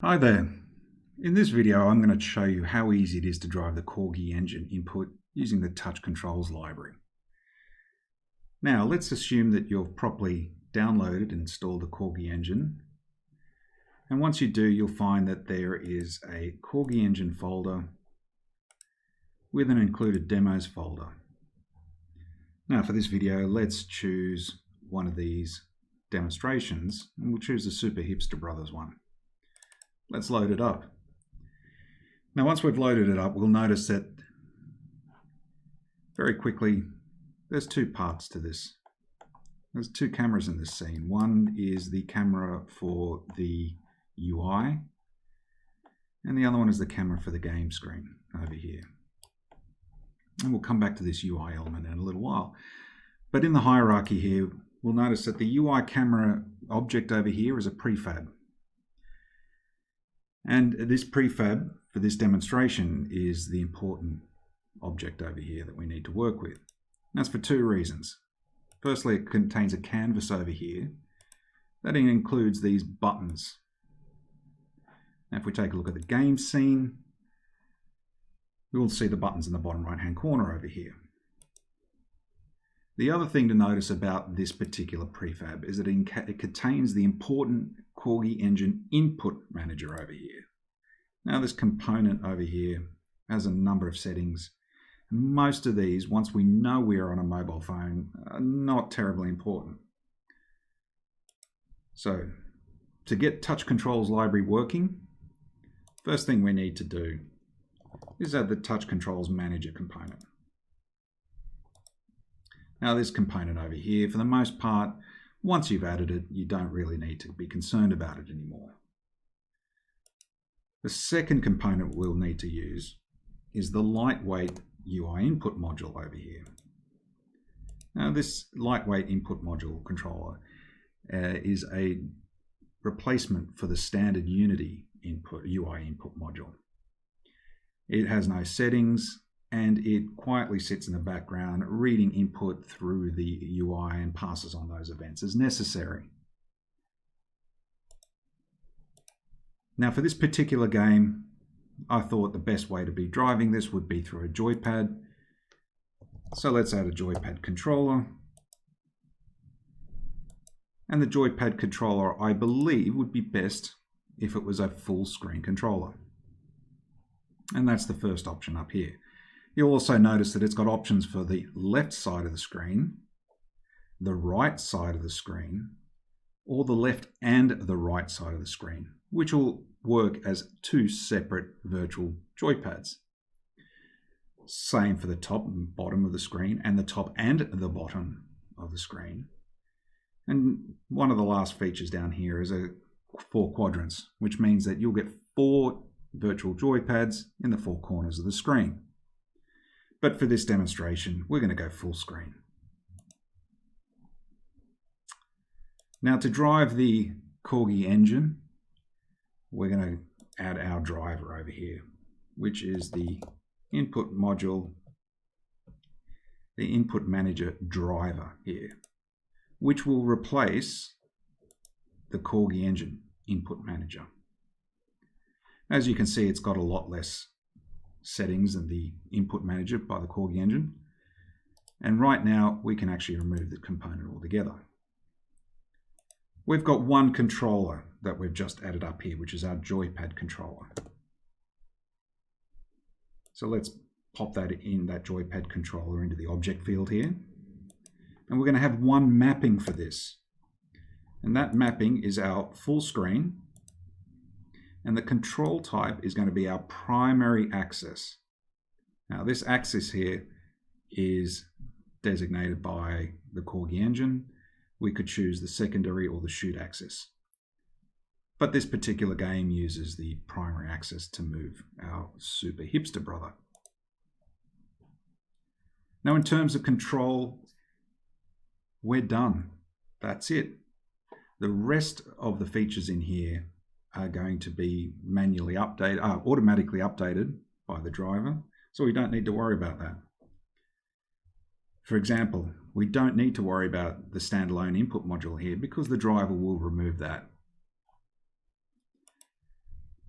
Hi there. In this video I'm going to show you how easy it is to drive the Corgi Engine input using the Touch Controls library. Now let's assume that you've properly downloaded and installed the Corgi Engine, and once you do you'll find that there is a Corgi Engine folder with an included demos folder. Now for this video let's choose one of these demonstrations, and we'll choose the Super Hipster Brothers one. Let's load it up. Now once we've loaded it up, we'll notice that very quickly there's two parts to this. There's two cameras in this scene. One is the camera for the UI, and the other one is the camera for the game screen over here. And we'll come back to this UI element in a little while. But in the hierarchy here, we'll notice that the UI camera object over here is a prefab. And this prefab for this demonstration is the important object over here that we need to work with. And that's for two reasons. Firstly, it contains a canvas over here that includes these buttons. Now if we take a look at the game scene, we will see the buttons in the bottom right hand corner over here. The other thing to notice about this particular prefab is that it contains the important Corgi Engine input manager over here. Now this component over here has a number of settings. Most of these, once we know we are on a mobile phone, are not terribly important. So to get Touch Controls library working, first thing we need to do is add the Touch Controls Manager component. Now this component over here, for the most part, once you've added it, you don't really need to be concerned about it anymore. The second component we'll need to use is the lightweight UI input module over here. Now this lightweight input module controller is a replacement for the standard Unity UI input module. It has no settings, and it quietly sits in the background reading input through the UI and passes on those events as necessary. Now for this particular game, I thought the best way to be driving this would be through a joypad. So let's add a joypad controller. And the joypad controller, I believe, would be best if it was a full screen controller. And that's the first option up here. You'll also notice that it's got options for the left side of the screen, the right side of the screen, or the left and the right side of the screen, which will work as two separate virtual joypads. Same for the top and bottom of the screen, and the top and the bottom of the screen. And one of the last features down here is 4 quadrants, which means that you'll get 4 virtual joypads in the 4 corners of the screen. But for this demonstration, we're going to go full screen. Now to drive the Corgi Engine, we're going to add our driver over here, which is the input module, the input manager driver here, which will replace the Corgi Engine input manager. As you can see, it's got a lot less settings than the input manager by the Corgi Engine. And right now we can actually remove the component altogether. We've got one controller that we've just added up here, which is our joypad controller. So let's pop that joypad controller into the object field here. And we're going to have one mapping for this. And that mapping is our full screen. And the control type is going to be our primary axis. Now this axis here is designated by the Corgi Engine. We could choose the secondary or the shoot axis. But this particular game uses the primary axis to move our Super Hipster brother. Now in terms of control, we're done. That's it. The rest of the features in here are going to be manually updated, automatically updated by the driver, so we don't need to worry about that. For example, we don't need to worry about the standalone input module here because the driver will remove that.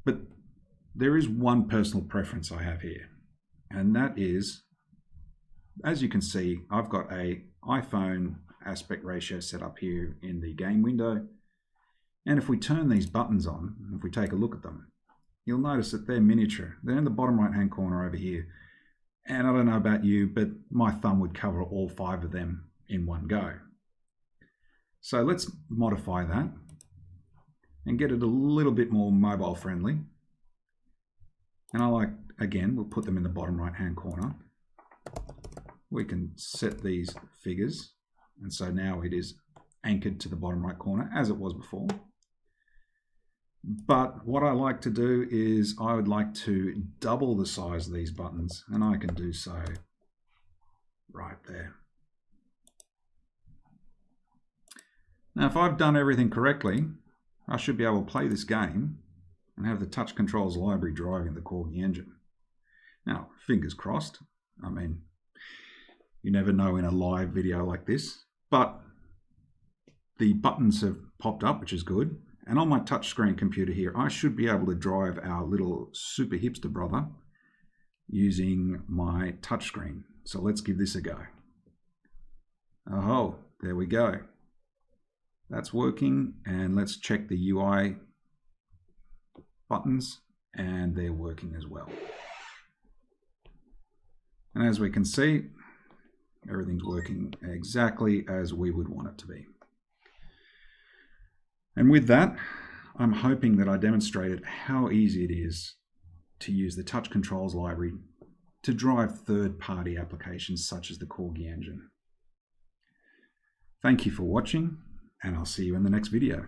But there is one personal preference I have here, and that is, as you can see, I've got a iPhone aspect ratio set up here in the game window. And if we turn these buttons on, if we take a look at them, you'll notice that they're miniature. They're in the bottom right hand corner over here. And I don't know about you, but my thumb would cover all 5 of them in one go. So let's modify that and get it a little bit more mobile friendly. And I like, again, we'll put them in the bottom right hand corner. We can set these figures, and so now it is anchored to the bottom right corner as it was before. But what I like to do is I would like to double the size of these buttons, and I can do so right there. Now, if I've done everything correctly, I should be able to play this game and have the touch controls library driving the Corgi engine. Now, fingers crossed. I mean, you never know in a live video like this, but the buttons have popped up, which is good. And on my touchscreen computer here, I should be able to drive our little super hipster brother using my touchscreen. So let's give this a go. Oh, there we go. That's working, and let's check the UI buttons, and they're working as well. And as we can see, everything's working exactly as we would want it to be. And with that, I'm hoping that I demonstrated how easy it is to use the touch controls library to drive third-party applications such as the Corgi engine. Thank you for watching, and I'll see you in the next video.